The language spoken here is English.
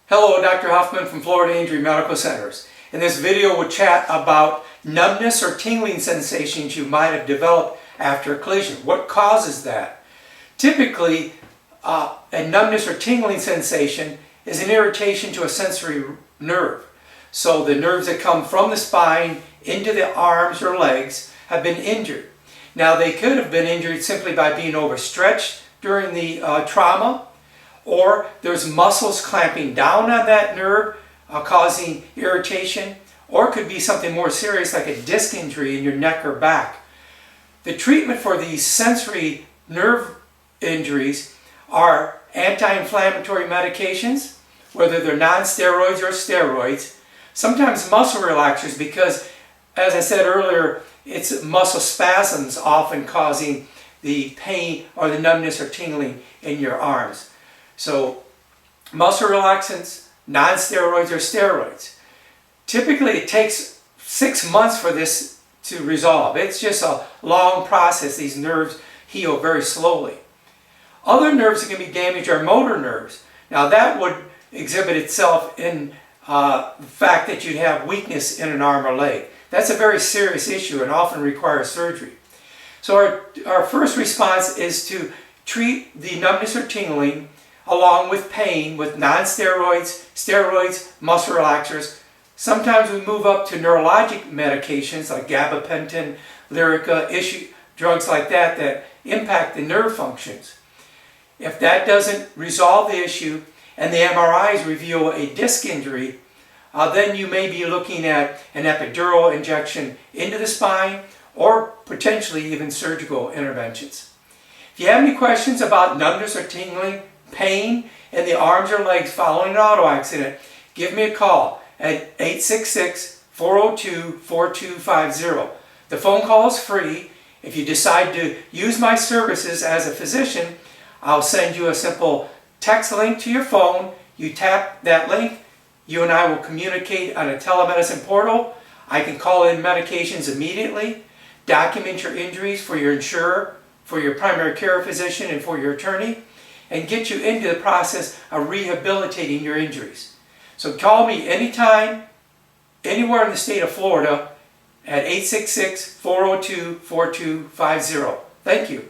Hello, Dr. Huffman from Florida Injury Medical Centers. In this video we'll chat about numbness or tingling sensations you might have developed after a collision. What causes that? Typically, a numbness or tingling sensation is an irritation to a sensory nerve. So the nerves that come from the spine into the arms or legs have been injured. Now they could have been injured simply by being overstretched during the trauma, or there's muscles clamping down on that nerve causing irritation, or it could be something more serious like a disc injury in your neck or back. The treatment for these sensory nerve injuries are anti-inflammatory medications, whether they're non-steroids or steroids, sometimes muscle relaxers because, as I said earlier, it's muscle spasms often causing the pain or the numbness or tingling in your arms. So muscle relaxants, non-steroids or steroids. Typically it takes 6 months for this to resolve. It's just a long process. These nerves heal very slowly. Other nerves that can be damaged are motor nerves. Now that would exhibit itself in the fact that you'd have weakness in an arm or leg. That's a very serious issue and often requires surgery. So our first response is to treat the numbness or tingling along with pain with non-steroids, steroids, muscle relaxers. Sometimes we move up to neurologic medications like gabapentin, Lyrica, drugs like that that impact the nerve functions. If that doesn't resolve the issue and the MRIs reveal a disc injury, then you may be looking at an epidural injection into the spine or potentially even surgical interventions. If you have any questions about numbness or tingling, pain in the arms or legs following an auto accident, give me a call at 866-402-4250. The phone call is free. If you decide to use my services as a physician, I'll send you a simple text link to your phone. You tap that link, you and I will communicate on a telemedicine portal. I can call in medications immediately, document your injuries for your insurer, for your primary care physician, and for your attorney, and get you into the process of rehabilitating your injuries. So call me anytime, anywhere in the state of Florida at 866-402-4250. Thank you.